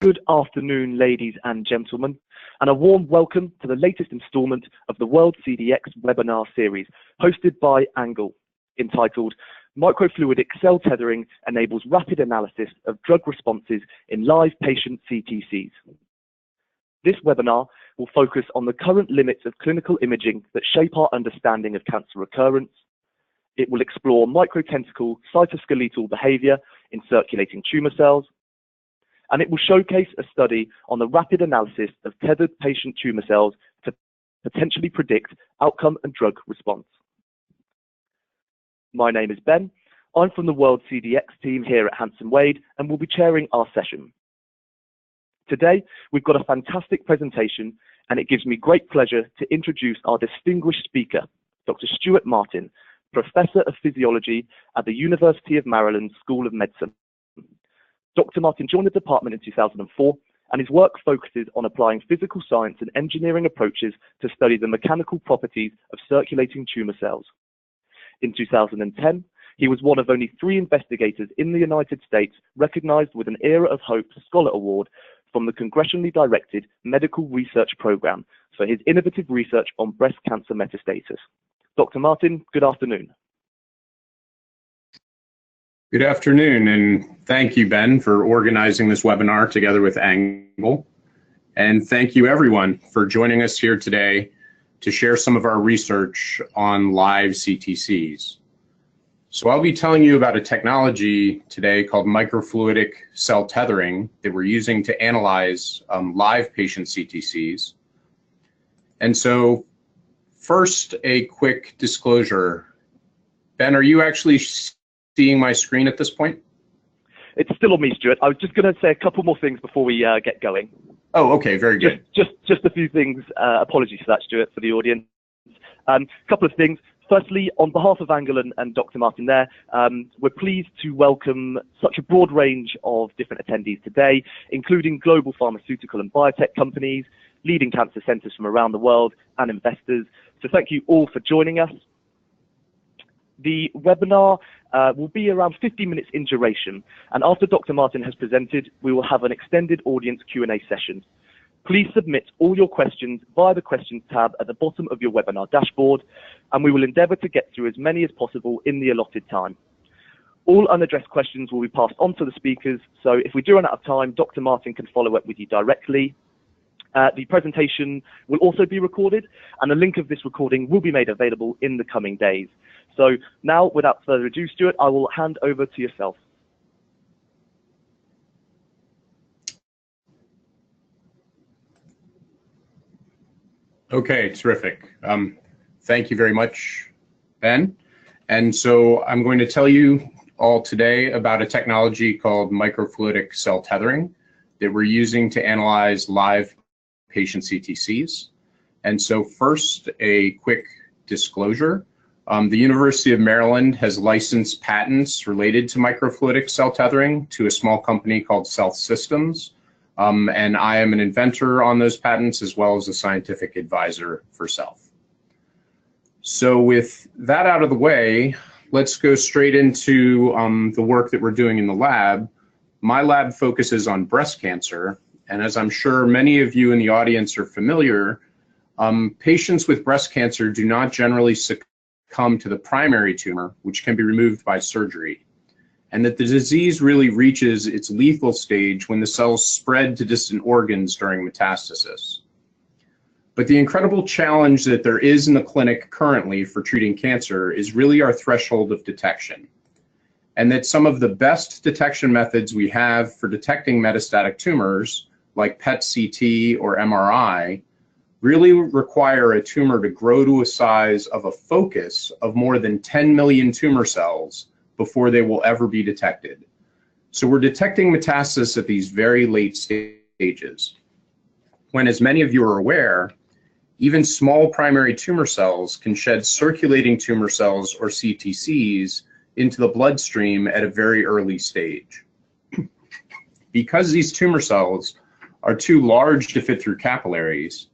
Good afternoon, ladies and gentlemen, and a warm welcome to the latest installment of the World CDX webinar series, hosted by Angle, entitled Microfluidic Cell Tethering Enables Rapid Analysis of Drug Responses in Live Patient CTCs. This webinar will focus on the current limits of clinical imaging that shape our understanding of cancer recurrence. It will explore microtentacle cytoskeletal behavior in circulating tumor cells, and it will showcase a study on the rapid analysis of tethered patient tumor cells to potentially predict outcome and drug response. My name is Ben. I'm from the World CDX team here at Hanson Wade and will be chairing our session. Today, we've got a fantastic presentation, and it gives me great pleasure to introduce our distinguished speaker, Dr. Stuart Martin, Professor of Physiology at the University of Maryland School of Medicine. Dr. Martin joined the department in 2004, and his work focuses on applying physical science and engineering approaches to study the mechanical properties of circulating tumor cells. In 2010, he was one of only 3 investigators in the United States recognized with an Era of Hope Scholar Award from the Congressionally Directed Medical Research Program for his innovative research on breast cancer metastasis. Dr. Martin, good afternoon. Good afternoon, and thank you, Ben, for organizing this webinar together with Angle. And thank you, everyone, for joining us here today to share some of our research on live CTCs. So I'll be telling you about a technology today called microfluidic cell tethering that we're using to analyze live patient CTCs. And so first, a quick disclosure. Ben, are you actually seeing my screen at this point? It's still on me, Stuart. I was just going to say a couple more things before we get going. Oh, okay, very good. Just a few things. Apologies for that, Stuart, for the audience. Couple of things. Firstly, on behalf of Angle and Dr. Martin there, we're pleased to welcome such a broad range of different attendees today, including global pharmaceutical and biotech companies, leading cancer centers from around the world, and investors. So thank you all for joining us. The webinar will be around 50 minutes in duration, and after Dr. Martin has presented, we will have an extended audience Q&A session. Please submit all your questions via the questions tab at the bottom of your webinar dashboard, and we will endeavor to get through as many as possible in the allotted time. All unaddressed questions will be passed on to the speakers, so if we do run out of time, Dr. Martin can follow up with you directly. The presentation will also be recorded, and a link of this recording will be made available in the coming days. So now, without further ado, Stuart, I will hand over to yourself. Okay, terrific. Thank you very much, Ben. And so I'm going to tell you all today about a technology called microfluidic cell tethering that we're using to analyze live patient CTCs. And so first, a quick disclosure. The University of Maryland has licensed patents related to microfluidic cell tethering to a small company called Stealth Systems. And I am an inventor on those patents as well as a scientific advisor for Stealth. So with that out of the way, let's go straight into the work that we're doing in the lab. My lab focuses on breast cancer, and as I'm sure many of you in the audience are familiar, patients with breast cancer do not generally succumb to the primary tumor, which can be removed by surgery, and that the disease really reaches its lethal stage when the cells spread to distant organs during metastasis. But the incredible challenge that there is in the clinic currently for treating cancer is really our threshold of detection, and that some of the best detection methods we have for detecting metastatic tumors, like PET-CT or MRI, really require a tumor to grow to a size of a focus of more than 10 million tumor cells before they will ever be detected. So we're detecting metastasis at these very late stages, when, as many of you are aware, even small primary tumor cells can shed circulating tumor cells, or CTCs, into the bloodstream at a very early stage. Because these tumor cells are too large to fit through capillaries,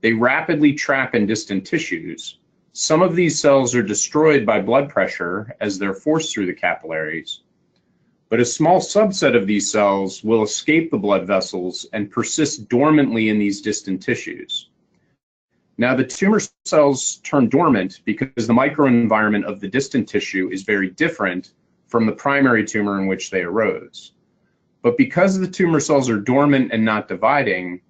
they rapidly trap in distant tissues. Some of these cells are destroyed by blood pressure as they're forced through the capillaries, but a small subset of these cells will escape the blood vessels and persist dormantly in these distant tissues. Now, the tumor cells turn dormant because the microenvironment of the distant tissue is very different from the primary tumor in which they arose. But because the tumor cells are dormant and not dividing,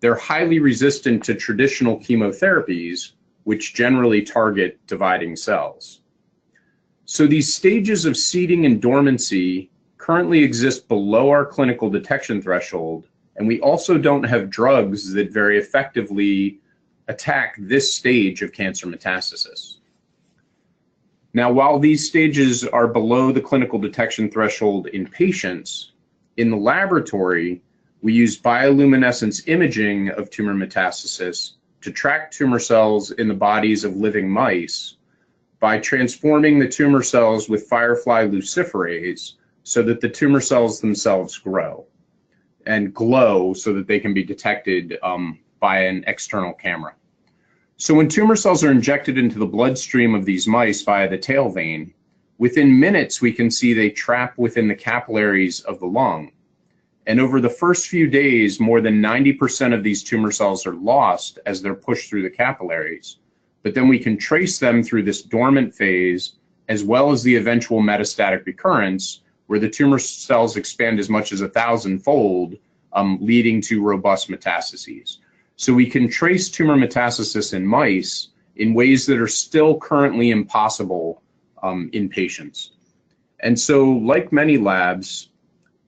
they're highly resistant to traditional chemotherapies, which generally target dividing cells. So these stages of seeding and dormancy currently exist below our clinical detection threshold, and we also don't have drugs that very effectively attack this stage of cancer metastasis. Now, while these stages are below the clinical detection threshold in patients, in the laboratory, we use bioluminescence imaging of tumor metastasis to track tumor cells in the bodies of living mice by transforming the tumor cells with firefly luciferase so that the tumor cells themselves grow and glow so that they can be detected by an external camera. So when tumor cells are injected into the bloodstream of these mice via the tail vein, within minutes we can see they trap within the capillaries of the lung. And over the first few days, more than 90% of these tumor cells are lost as they're pushed through the capillaries. But then we can trace them through this dormant phase, as well as the eventual metastatic recurrence, where the tumor cells expand as much as 1,000-fold, leading to robust metastases. So we can trace tumor metastasis in mice in ways that are still currently impossible in patients. And so, like many labs,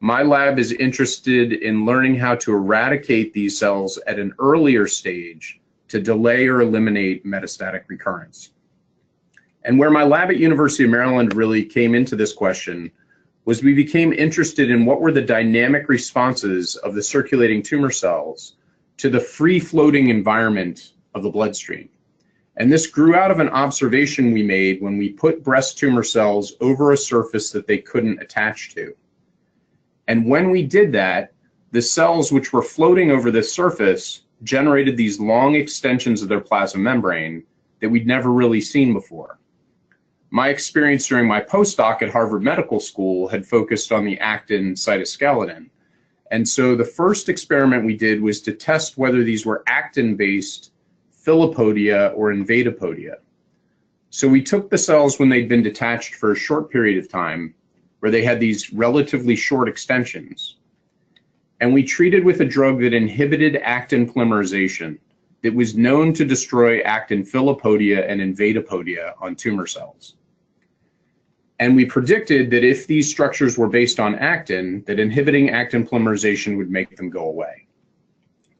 my lab is interested in learning how to eradicate these cells at an earlier stage to delay or eliminate metastatic recurrence. And where my lab at University of Maryland really came into this question was we became interested in what were the dynamic responses of the circulating tumor cells to the free-floating environment of the bloodstream. And this grew out of an observation we made when we put breast tumor cells over a surface that they couldn't attach to. And when we did that, the cells which were floating over this surface generated these long extensions of their plasma membrane that we'd never really seen before. My experience during my postdoc at Harvard Medical School had focused on the actin cytoskeleton. And so the first experiment we did was to test whether these were actin-based filopodia or invatopodia. So we took the cells when they'd been detached for a short period of time, where they had these relatively short extensions, and we treated with a drug that inhibited actin polymerization that was known to destroy actin filopodia and invatopodia on tumor cells. And we predicted that if these structures were based on actin, that inhibiting actin polymerization would make them go away.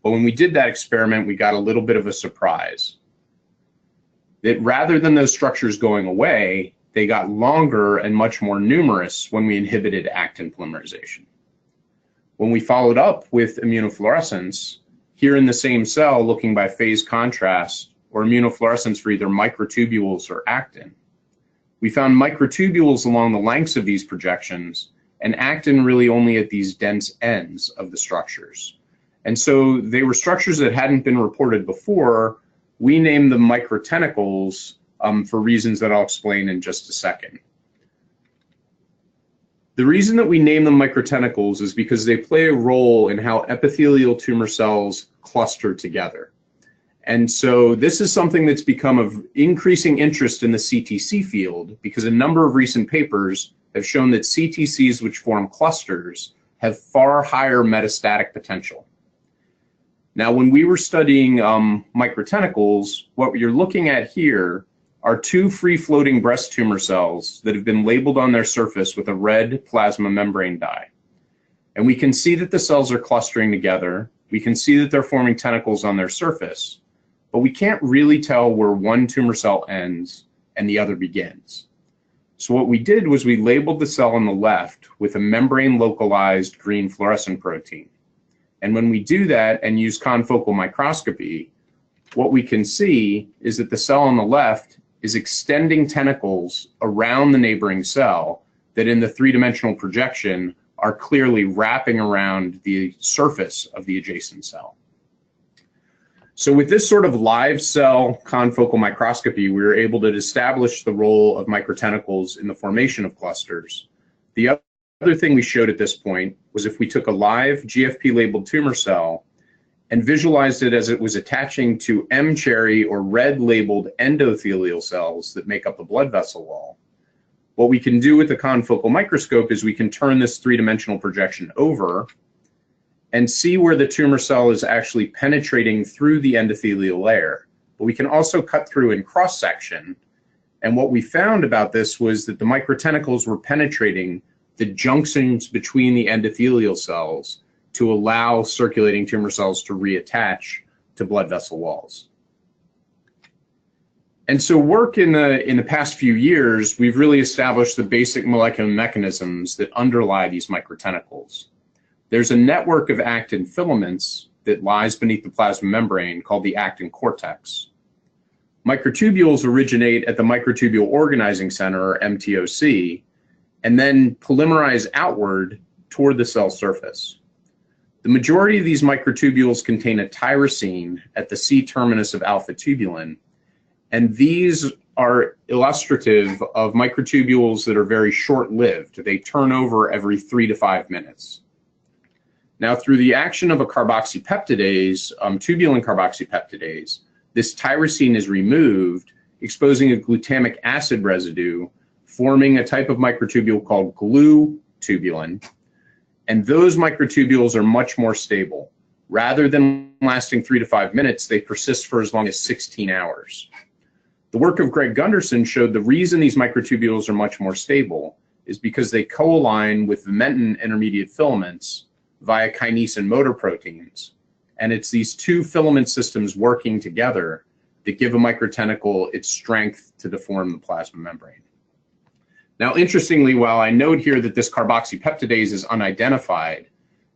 But when we did that experiment, we got a little bit of a surprise. That rather than those structures going away, they got longer and much more numerous when we inhibited actin polymerization. When we followed up with immunofluorescence, here in the same cell looking by phase contrast or immunofluorescence for either microtubules or actin, we found microtubules along the lengths of these projections and actin really only at these dense ends of the structures. And so they were structures that hadn't been reported before. We named them microtentacles for reasons that I'll explain in just a second. The reason that we name them microtentacles is because they play a role in how epithelial tumor cells cluster together. And so this is something that's become of increasing interest in the CTC field because a number of recent papers have shown that CTCs which form clusters have far higher metastatic potential. Now, when we were studying microtentacles, what you're looking at here are two free-floating breast tumor cells that have been labeled on their surface with a red plasma membrane dye. And we can see that the cells are clustering together. We can see that they're forming tentacles on their surface, but we can't really tell where one tumor cell ends and the other begins. So what we did was we labeled the cell on the left with a membrane-localized green fluorescent protein. And when we do that and use confocal microscopy, what we can see is that the cell on the left is extending tentacles around the neighboring cell that in the three-dimensional projection are clearly wrapping around the surface of the adjacent cell. So with this sort of live cell confocal microscopy, we were able to establish the role of microtentacles in the formation of clusters. The other thing we showed at this point was if we took a live GFP-labeled tumor cell and visualized it as it was attaching to M-cherry or red-labeled endothelial cells that make up the blood vessel wall, what we can do with the confocal microscope is we can turn this three-dimensional projection over and see where the tumor cell is actually penetrating through the endothelial layer. But we can also cut through in cross-section. And what we found about this was that the microtentacles were penetrating the junctions between the endothelial cells to allow circulating tumor cells to reattach to blood vessel walls. And so work in the past few years, we've really established the basic molecular mechanisms that underlie these microtentacles. There's a network of actin filaments that lies beneath the plasma membrane called the actin cortex. Microtubules originate at the Microtubule Organizing Center, or MTOC, and then polymerize outward toward the cell surface. The majority of these microtubules contain a tyrosine at the C-terminus of alpha-tubulin, and these are illustrative of microtubules that are very short-lived. They turn over every 3 to 5 minutes. Now, through the action of a carboxypeptidase, tubulin carboxypeptidase, this tyrosine is removed, exposing a glutamic acid residue, forming a type of microtubule called glutubulin. And those microtubules are much more stable. Rather than lasting 3 to 5 minutes, they persist for as long as 16 hours. The work of Greg Gunderson showed the reason these microtubules are much more stable is because they co-align with vimentin intermediate filaments via kinesin motor proteins. And it's these two filament systems working together that give a microtentacle its strength to deform the plasma membrane. Now, interestingly, while I note here that this carboxypeptidase is unidentified,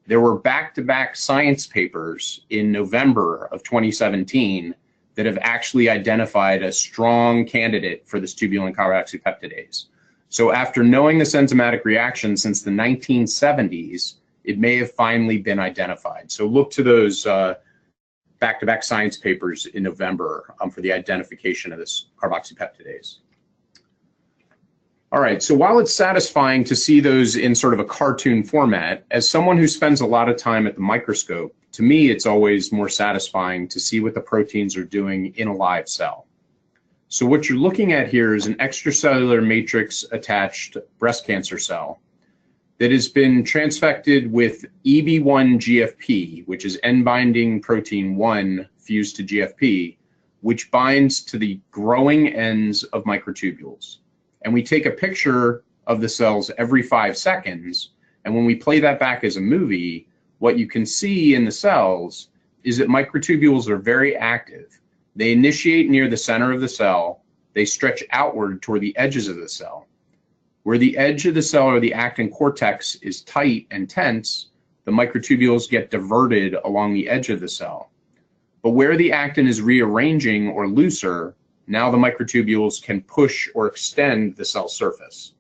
there were back-to-back science papers in November of 2017 that have actually identified a strong candidate for this tubulin carboxypeptidase. So after knowing this enzymatic reaction since the 1970s, it may have finally been identified. So look to those back-to-back science papers in November for the identification of this carboxypeptidase. All right, so while it's satisfying to see those in sort of a cartoon format, as someone who spends a lot of time at the microscope, to me it's always more satisfying to see what the proteins are doing in a live cell. So what you're looking at here is an extracellular matrix attached breast cancer cell that has been transfected with EB1 GFP, which is end-binding protein 1 fused to GFP, which binds to the growing ends of microtubules. And we take a picture of the cells every 5 seconds, and when we play that back as a movie, what you can see in the cells is that microtubules are very active. They initiate near the center of the cell, they stretch outward toward the edges of the cell. Where the edge of the cell or the actin cortex is tight and tense, the microtubules get diverted along the edge of the cell. But where the actin is rearranging or looser, now the microtubules can push or extend the cell surface.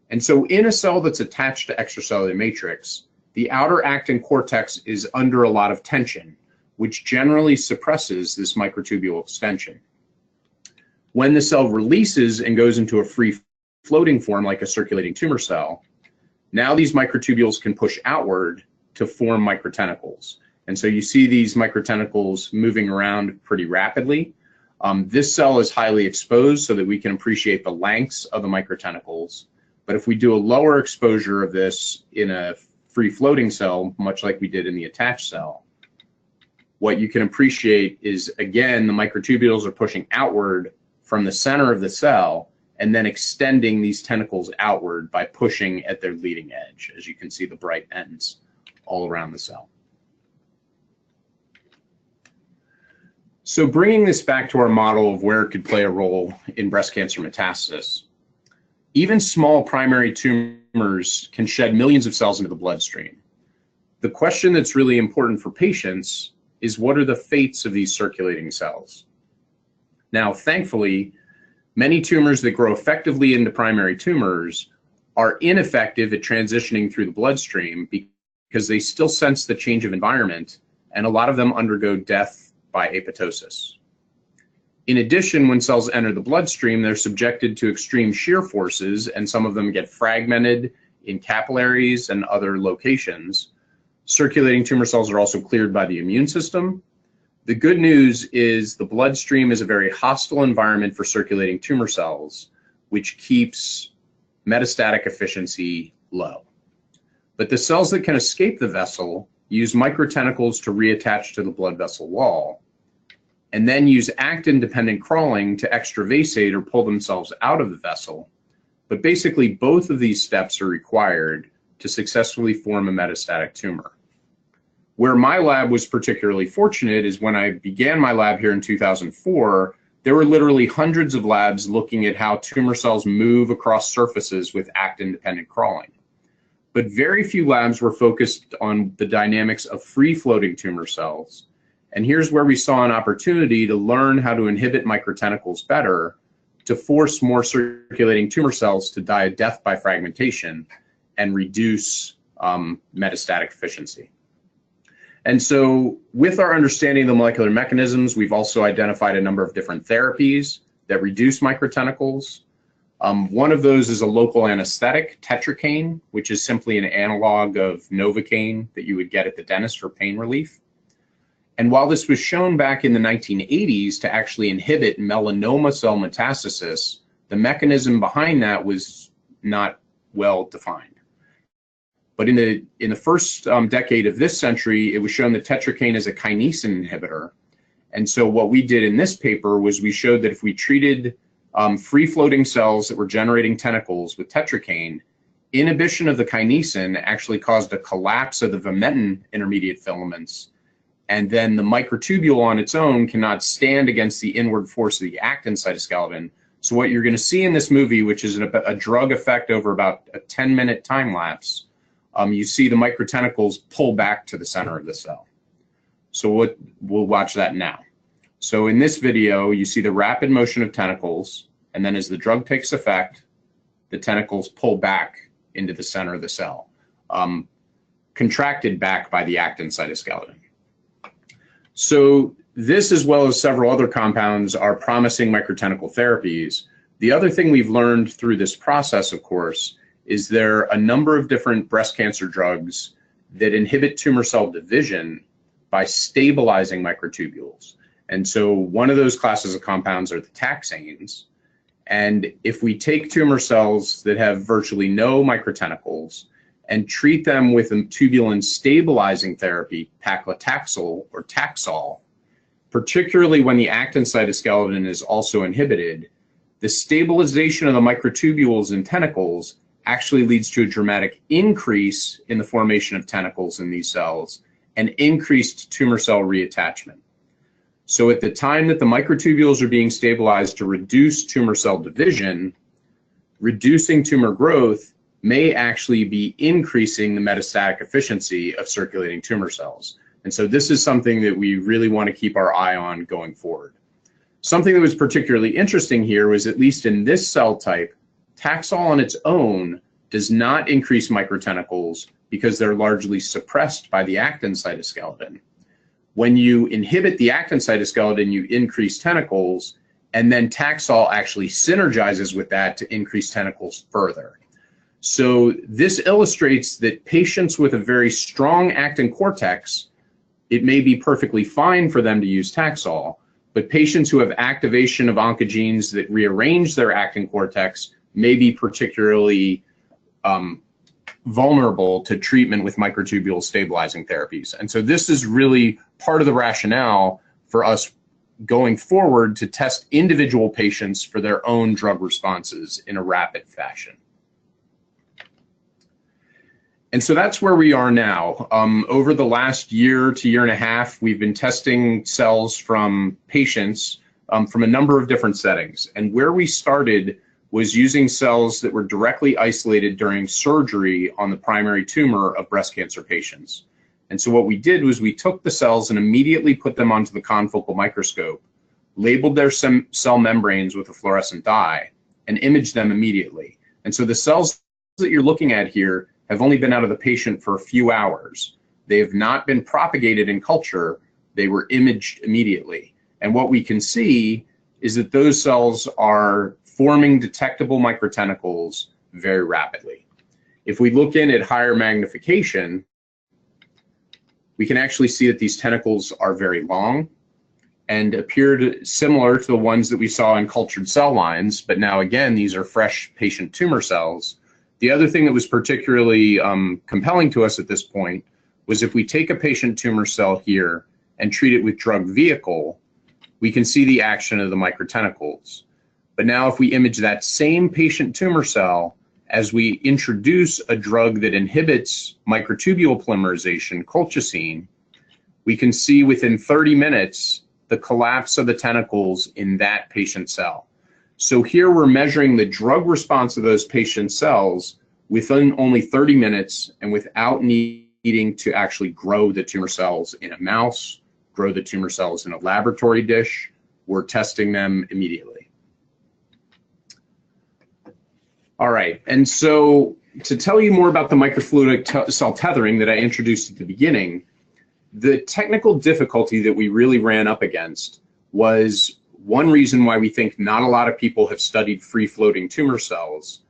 And so in a cell that's attached to extracellular matrix, the outer actin cortex is under a lot of tension, which generally suppresses this microtubule extension. When the cell releases and goes into a free floating form like a circulating tumor cell, now these microtubules can push outward to form microtentacles. And so you see these microtentacles moving around pretty rapidly. This cell is highly exposed so that we can appreciate the lengths of the microtentacles. But if we do a lower exposure of this in a free floating cell, much like we did in the attached cell, what you can appreciate is, again, the microtubules are pushing outward from the center of the cell and then extending these tentacles outward by pushing at their leading edge, as you can see the bright ends all around the cell. So bringing this back to our model of where it could play a role in breast cancer metastasis, even small primary tumors can shed millions of cells into the bloodstream. The question that's really important for patients is, what are the fates of these circulating cells? Now, thankfully, many tumors that grow effectively into primary tumors are ineffective at transitioning through the bloodstream because they still sense the change of environment, and a lot of them undergo death by apoptosis. In addition, when cells enter the bloodstream, they're subjected to extreme shear forces, and some of them get fragmented in capillaries and other locations. Circulating tumor cells are also cleared by the immune system. The good news is the bloodstream is a very hostile environment for circulating tumor cells, which keeps metastatic efficiency low. But the cells that can escape the vessel use microtentacles to reattach to the blood vessel wall, and then use actin-dependent crawling to extravasate or pull themselves out of the vessel. But basically, both of these steps are required to successfully form a metastatic tumor. Where my lab was particularly fortunate is when I began my lab here in 2004, there were literally hundreds of labs looking at how tumor cells move across surfaces with actin-dependent crawling. But very few labs were focused on the dynamics of free-floating tumor cells. And here's where we saw an opportunity to learn how to inhibit microtentacles better to force more circulating tumor cells to die a death by fragmentation and reduce metastatic efficiency. And so with our understanding of the molecular mechanisms, we've also identified a number of different therapies that reduce microtentacles. One of those is a local anesthetic, tetracaine, which is simply an analog of Novocaine that you would get at the dentist for pain relief. And while this was shown back in the 1980s to actually inhibit melanoma cell metastasis, the mechanism behind that was not well defined. But in the first decade of this century, it was shown that tetracaine is a kinesin inhibitor. And so what we did in this paper was we showed that if we treated free-floating cells that were generating tentacles with tetracaine, inhibition of the kinesin actually caused a collapse of the vimentin intermediate filaments. And then the microtubule on its own cannot stand against the inward force of the actin cytoskeleton. So what you're going to see in this movie, which is a drug effect over about a 10-minute time lapse, you see the microtentacles pull back to the center of the cell. So we'll watch that now. So in this video, you see the rapid motion of tentacles, and then as the drug takes effect, the tentacles pull back into the center of the cell, contracted back by the actin cytoskeleton. So this, as well as several other compounds, are promising microtentacle therapies. The other thing we've learned through this process, of course, is there are a number of different breast cancer drugs that inhibit tumor cell division by stabilizing microtubules. And so one of those classes of compounds are the taxanes. And if we take tumor cells that have virtually no microtentacles and treat them with a tubulin stabilizing therapy, paclitaxel or Taxol, particularly when the actin cytoskeleton is also inhibited, the stabilization of the microtubules and tentacles actually leads to a dramatic increase in the formation of tentacles in these cells and increased tumor cell reattachment. So at the time that the microtubules are being stabilized to reduce tumor cell division, reducing tumor growth may actually be increasing the metastatic efficiency of circulating tumor cells. And so this is something that we really want to keep our eye on going forward. Something that was particularly interesting here was, at least in this cell type, Taxol on its own does not increase microtentacles because they're largely suppressed by the actin cytoskeleton. When you inhibit the actin cytoskeleton, you increase tentacles, and then Taxol actually synergizes with that to increase tentacles further. So this illustrates that patients with a very strong actin cortex, it may be perfectly fine for them to use Taxol, but patients who have activation of oncogenes that rearrange their actin cortex may be particularly vulnerable to treatment with microtubule stabilizing therapies. And so this is really part of the rationale for us going forward to test individual patients for their own drug responses in a rapid fashion. And so that's where we are now. Over the last year to year and a half, we've been testing cells from patients from a number of different settings. And where we started was using cells that were directly isolated during surgery on the primary tumor of breast cancer patients. And so what we did was we took the cells and immediately put them onto the confocal microscope, labeled their cell membranes with a fluorescent dye, and imaged them immediately. And so the cells that you're looking at here have only been out of the patient for a few hours. They have not been propagated in culture. They were imaged immediately. And what we can see is that those cells are forming detectable microtentacles very rapidly. If we look in at higher magnification, we can actually see that these tentacles are very long and appeared similar to the ones that we saw in cultured cell lines, but now again, these are fresh patient tumor cells. The other thing that was particularly compelling to us at this point was if we take a patient tumor cell here and treat it with drug vehicle, we can see the action of the microtentacles. But now if we image that same patient tumor cell as we introduce a drug that inhibits microtubule polymerization, colchicine, we can see within 30 minutes the collapse of the tentacles in that patient cell. So here we're measuring the drug response of those patient cells within only 30 minutes and without needing to actually grow the tumor cells in a mouse, grow the tumor cells in a laboratory dish. We're testing them immediately. All right, and so to tell you more about the microfluidic cell tethering that I introduced at the beginning, the technical difficulty that we really ran up against was one reason why we think not a lot of people have studied free-floating tumor cells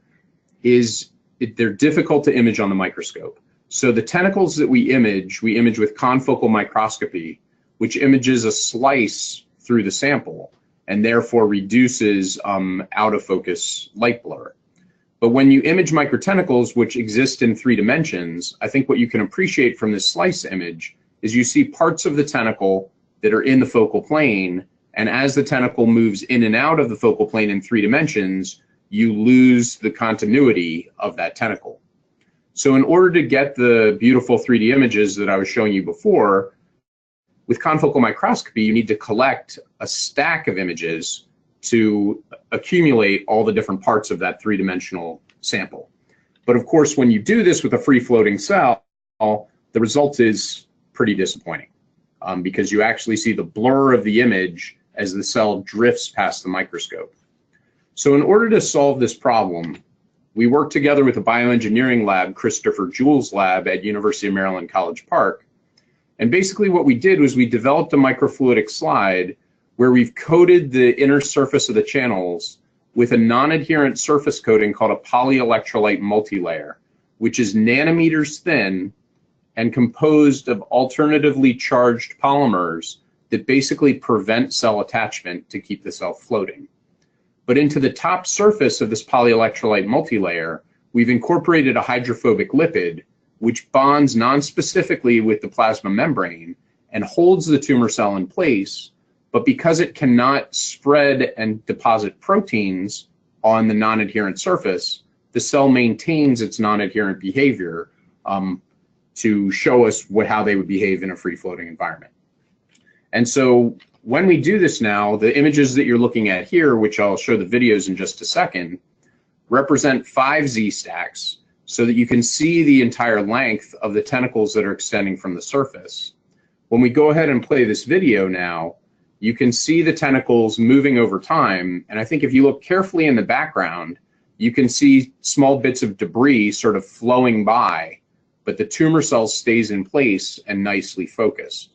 is they're difficult to image on the microscope. So the tentacles that we image with confocal microscopy, which images a slice through the sample and therefore reduces out of focus light blur. But when you image microtentacles, which exist in 3 dimensions, I think what you can appreciate from this slice image is you see parts of the tentacle that are in the focal plane, and as the tentacle moves in and out of the focal plane in 3 dimensions, you lose the continuity of that tentacle. So in order to get the beautiful 3D images that I was showing you before, with confocal microscopy, you need to collect a stack of images to accumulate all the different parts of that 3-dimensional sample. But of course, when you do this with a free-floating cell, the result is pretty disappointing because you actually see the blur of the image as the cell drifts past the microscope. So in order to solve this problem, we worked together with a bioengineering lab, Christopher Jewell's lab at University of Maryland College Park. And basically what we did was we developed a microfluidic slide where we've coated the inner surface of the channels with a non-adherent surface coating called a polyelectrolyte multilayer, which is nanometers thin and composed of alternatively charged polymers that basically prevent cell attachment to keep the cell floating. But into the top surface of this polyelectrolyte multilayer, we've incorporated a hydrophobic lipid which bonds non-specifically with the plasma membrane and holds the tumor cell in place. But because it cannot spread and deposit proteins on the non-adherent surface, the cell maintains its non-adherent behavior to show us how they would behave in a free-floating environment. And so when we do this now, the images that you're looking at here, which I'll show the videos in just a second, represent 5 Z-stacks so that you can see the entire length of the tentacles that are extending from the surface. When we go ahead and play this video now, you can see the tentacles moving over time, and I think if you look carefully in the background, you can see small bits of debris sort of flowing by, but the tumor cell stays in place and nicely focused.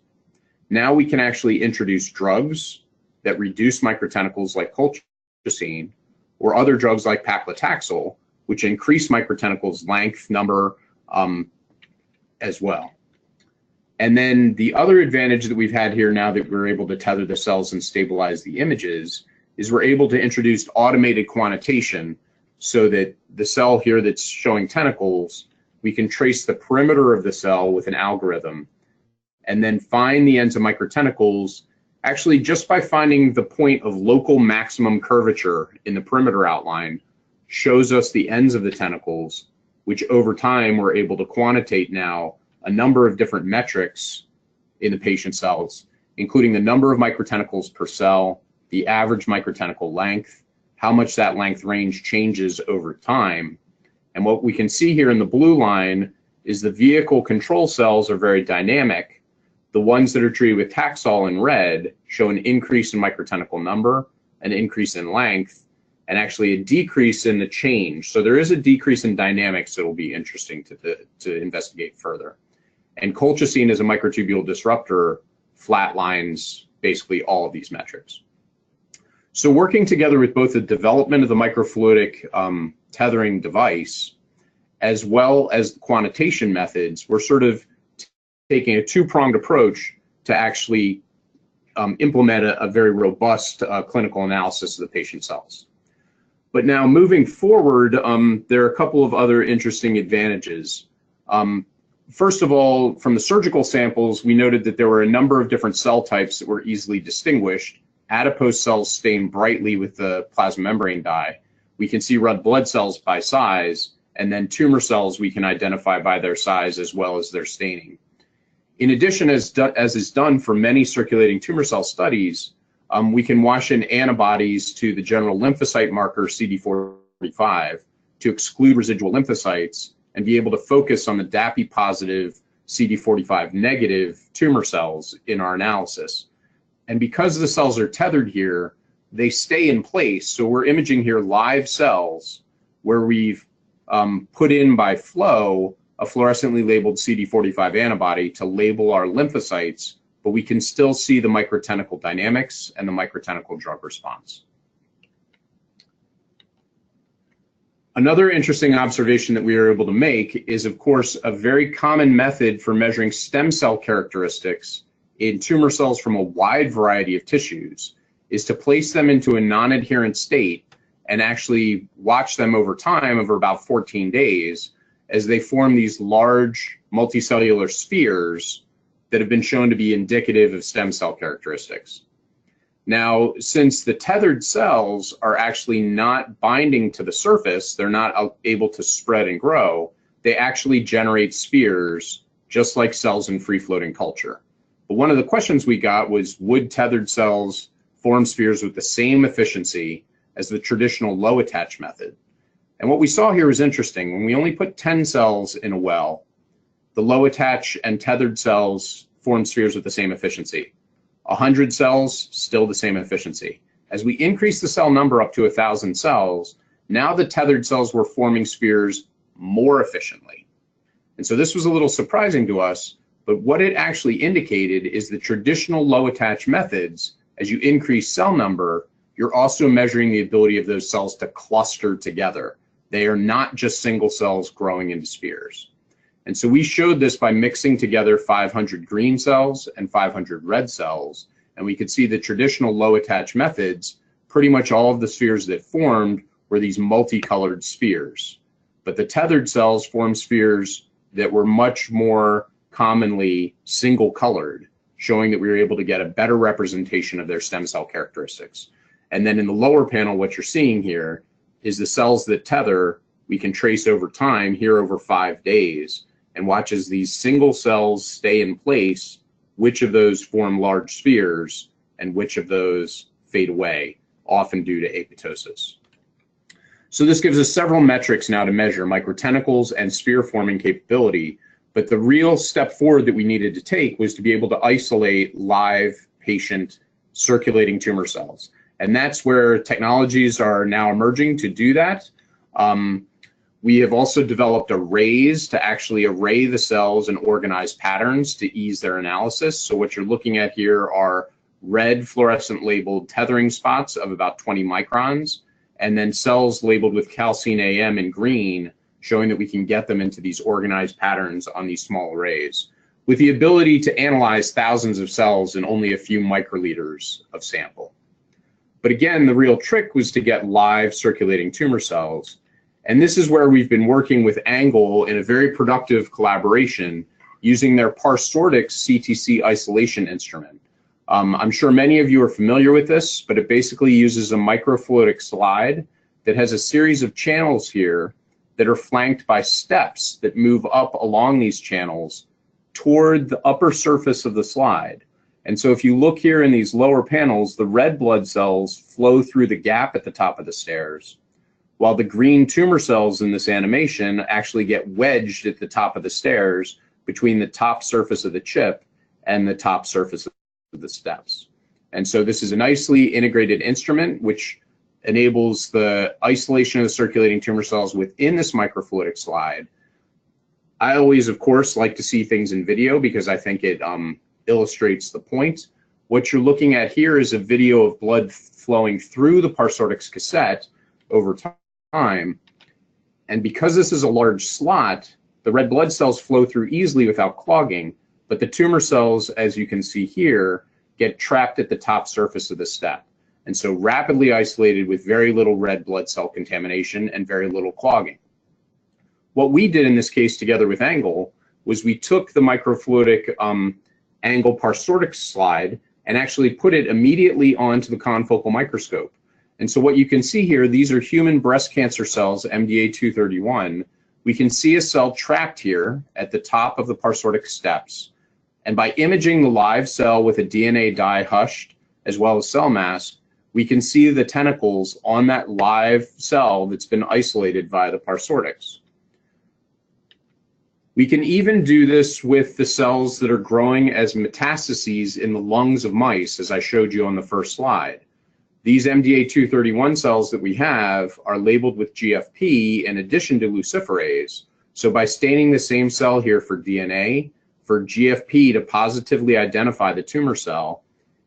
Now we can actually introduce drugs that reduce microtentacles like colchicine, or other drugs like paclitaxel, which increase microtentacles length, number, as well. And then the other advantage that we've had here now that we're able to tether the cells and stabilize the images is we're able to introduce automated quantitation so that the cell here that's showing tentacles, we can trace the perimeter of the cell with an algorithm and then find the ends of microtentacles actually just by finding the point of local maximum curvature in the perimeter outline shows us the ends of the tentacles, which over time we're able to quantitate now a number of different metrics in the patient cells, including the number of microtentacles per cell, the average microtentacle length, how much that length range changes over time. And what we can see here in the blue line is the vehicle control cells are very dynamic. The ones that are treated with Taxol in red show an increase in microtentacle number, an increase in length, and actually a decrease in the change. So there is a decrease in dynamics that will be interesting to investigate further. And colchicine as a microtubule disruptor flatlines basically all of these metrics. So working together with both the development of the microfluidic tethering device as well as the quantitation methods, we're sort of taking a two-pronged approach to actually implement a very robust clinical analysis of the patient cells. But now moving forward, there are a couple of other interesting advantages. First of all, from the surgical samples, we noted that there were a number of different cell types that were easily distinguished. Adipose cells stain brightly with the plasma membrane dye. We can see red blood cells by size, and then tumor cells we can identify by their size as well as their staining. In addition, as is done for many circulating tumor cell studies, we can wash in antibodies to the general lymphocyte marker CD45 to exclude residual lymphocytes and be able to focus on the DAPI positive CD45 negative tumor cells in our analysis. And because the cells are tethered here, they stay in place. So we're imaging here live cells where we've put in by flow a fluorescently labeled CD45 antibody to label our lymphocytes, but we can still see the microtentacle dynamics and the microtentacle drug response. Another interesting observation that we were able to make is, of course, a very common method for measuring stem cell characteristics in tumor cells from a wide variety of tissues is to place them into a non-adherent state and actually watch them over time, over about 14 days, as they form these large multicellular spheres that have been shown to be indicative of stem cell characteristics. Now, since the tethered cells are actually not binding to the surface, they're not able to spread and grow, they actually generate spheres just like cells in free-floating culture. But one of the questions we got was, would tethered cells form spheres with the same efficiency as the traditional low attach method? And what we saw here was interesting. When we only put 10 cells in a well, the low attach and tethered cells form spheres with the same efficiency. 100 cells, still the same efficiency. As we increase the cell number up to 1,000 cells, now the tethered cells were forming spheres more efficiently. And so this was a little surprising to us, but what it actually indicated is the traditional low attach methods, as you increase cell number, you're also measuring the ability of those cells to cluster together. They are not just single cells growing into spheres. And so we showed this by mixing together 500 green cells and 500 red cells, and we could see the traditional low attach methods, pretty much all of the spheres that formed were these multicolored spheres. But the tethered cells formed spheres that were much more commonly single colored, showing that we were able to get a better representation of their stem cell characteristics. And then in the lower panel, what you're seeing here is the cells that tether, we can trace over time here over 5 days, and watch as these single cells stay in place, which of those form large spheres and which of those fade away, often due to apoptosis. So this gives us several metrics now to measure microtentacles and sphere forming capability, but the real step forward that we needed to take was to be able to isolate live patient circulating tumor cells. And that's where technologies are now emerging to do that. We have also developed arrays to actually array the cells in organized patterns to ease their analysis. So what you're looking at here are red fluorescent labeled tethering spots of about 20 microns, and then cells labeled with calcine AM in green, showing that we can get them into these organized patterns on these small arrays, with the ability to analyze thousands of cells in only a few microliters of sample. But again, the real trick was to get live circulating tumor cells. And this is where we've been working with Angle in a very productive collaboration using their Parsortix CTC isolation instrument. I'm sure many of you are familiar with this, but it basically uses a microfluidic slide that has a series of channels here that are flanked by steps that move up along these channels toward the upper surface of the slide. And so if you look here in these lower panels, the red blood cells flow through the gap at the top of the stairs, while the green tumor cells in this animation actually get wedged at the top of the stairs between the top surface of the chip and the top surface of the steps. And so this is a nicely integrated instrument which enables the isolation of the circulating tumor cells within this microfluidic slide. I always, of course, like to see things in video because I think it illustrates the point. What you're looking at here is a video of blood flowing through the Parsortix cassette over time. And because this is a large slot, the red blood cells flow through easily without clogging, but the tumor cells, as you can see here, get trapped at the top surface of the step. And so rapidly isolated with very little red blood cell contamination and very little clogging. What we did in this case together with Angle was we took the microfluidic Angle Parsortix slide and actually put it immediately onto the confocal microscope. And so what you can see here, these are human breast cancer cells, MDA231. We can see a cell trapped here at the top of the Parsortix steps. And by imaging the live cell with a DNA dye hushed, as well as cell mass, we can see the tentacles on that live cell that's been isolated via the Parsortix. We can even do this with the cells that are growing as metastases in the lungs of mice, as I showed you on the first slide. These MDA231 cells that we have are labeled with GFP in addition to luciferase. So by staining the same cell here for DNA, for GFP to positively identify the tumor cell,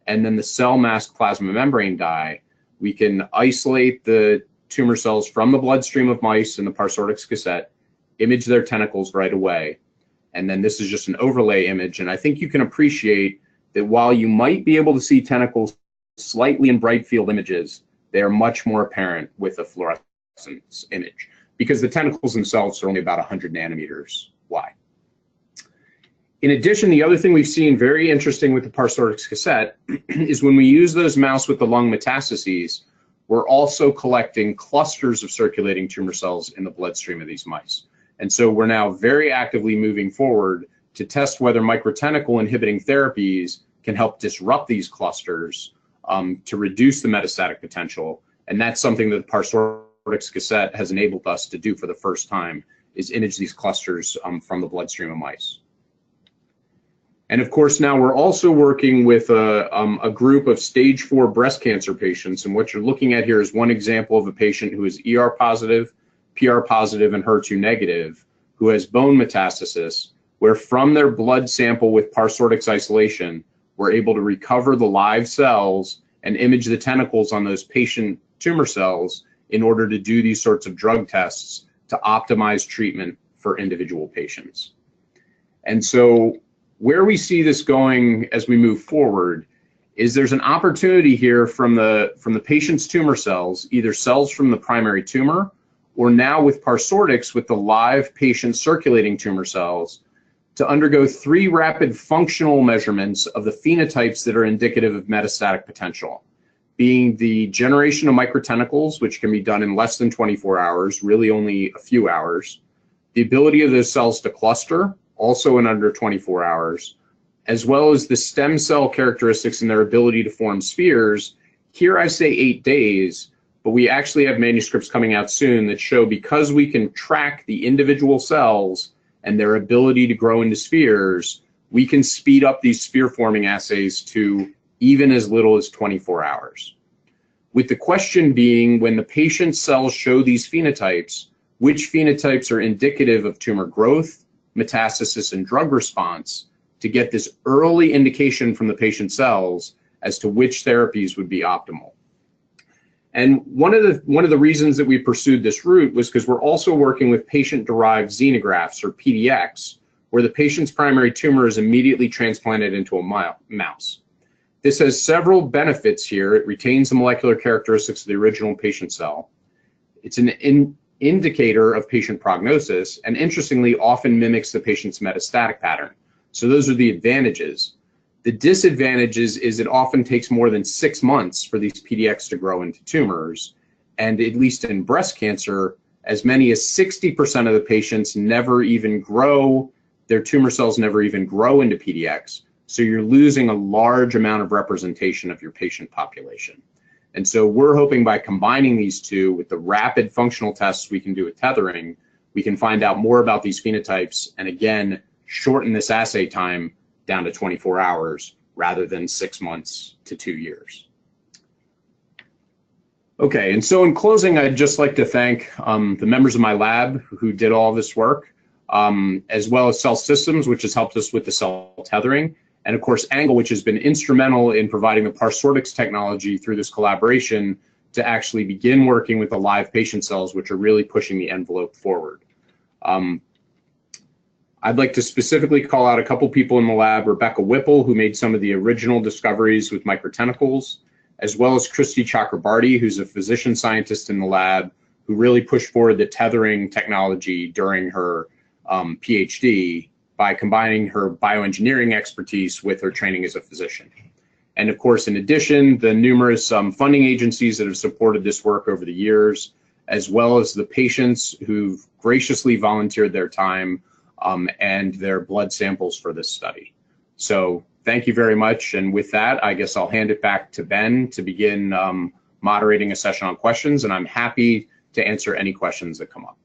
and then the cell mask plasma membrane dye, we can isolate the tumor cells from the bloodstream of mice in the Parsortix cassette, image their tentacles right away. And then this is just an overlay image. And I think you can appreciate that while you might be able to see tentacles slightly in bright field images, they are much more apparent with a fluorescence image because the tentacles themselves are only about 100 nanometers wide. In addition, the other thing we've seen very interesting with the Parsortix cassette is when we use those mouse with the lung metastases, we're also collecting clusters of circulating tumor cells in the bloodstream of these mice. And so we're now very actively moving forward to test whether microtentacle inhibiting therapies can help disrupt these clusters to reduce the metastatic potential. And that's something that the Parsortix cassette has enabled us to do for the first time, is image these clusters from the bloodstream of mice. And of course, now we're also working with a group of stage 4 breast cancer patients. And what you're looking at here is one example of a patient who is ER positive, PR positive, and HER2 negative, who has bone metastasis, where from their blood sample with Parsortix isolation, we're able to recover the live cells and image the tentacles on those patient tumor cells in order to do these sorts of drug tests to optimize treatment for individual patients. And so where we see this going as we move forward is there's an opportunity here from the patient's tumor cells, either cells from the primary tumor or now with Parsortix with the live patient circulating tumor cells, to undergo 3 rapid functional measurements of the phenotypes that are indicative of metastatic potential, being the generation of microtentacles, which can be done in less than 24 hours, really only a few hours, the ability of those cells to cluster, also in under 24 hours, as well as the stem cell characteristics and their ability to form spheres. Here I say 8 days, but we actually have manuscripts coming out soon that show because we can track the individual cells and their ability to grow into spheres, we can speed up these sphere forming assays to even as little as 24 hours. With the question being, when the patient's cells show these phenotypes, which phenotypes are indicative of tumor growth, metastasis, and drug response, to get this early indication from the patient cells as to which therapies would be optimal. And one of the reasons that we pursued this route was because we're also working with patient-derived xenografts, or PDX, where the patient's primary tumor is immediately transplanted into a mouse. This has several benefits here. It retains the molecular characteristics of the original patient cell. It's an indicator of patient prognosis, and interestingly, often mimics the patient's metastatic pattern. So those are the advantages. The disadvantages is it often takes more than 6 months for these PDX to grow into tumors, and at least in breast cancer, as many as 60% of the patients never even grow, their tumor cells never even grow into PDX, so you're losing a large amount of representation of your patient population. And so we're hoping by combining these two with the rapid functional tests we can do with tethering, we can find out more about these phenotypes and again, shorten this assay time down to 24 hours rather than 6 months to 2 years. Okay, and so in closing, I'd just like to thank the members of my lab who did all this work, as well as Cell Systems, which has helped us with the cell tethering, and of course Angle, which has been instrumental in providing the Parsortix technology through this collaboration to actually begin working with the live patient cells, which are really pushing the envelope forward. I'd like to specifically call out a couple people in the lab, Rebecca Whipple, who made some of the original discoveries with microtentacles, as well as Christy Chakrabarty, who's a physician scientist in the lab, who really pushed forward the tethering technology during her PhD by combining her bioengineering expertise with her training as a physician. And of course, in addition, the numerous funding agencies that have supported this work over the years, as well as the patients who've graciously volunteered their time and their blood samples for this study. So thank you very much. And with that, I guess I'll hand it back to Ben to begin moderating a session on questions, and I'm happy to answer any questions that come up.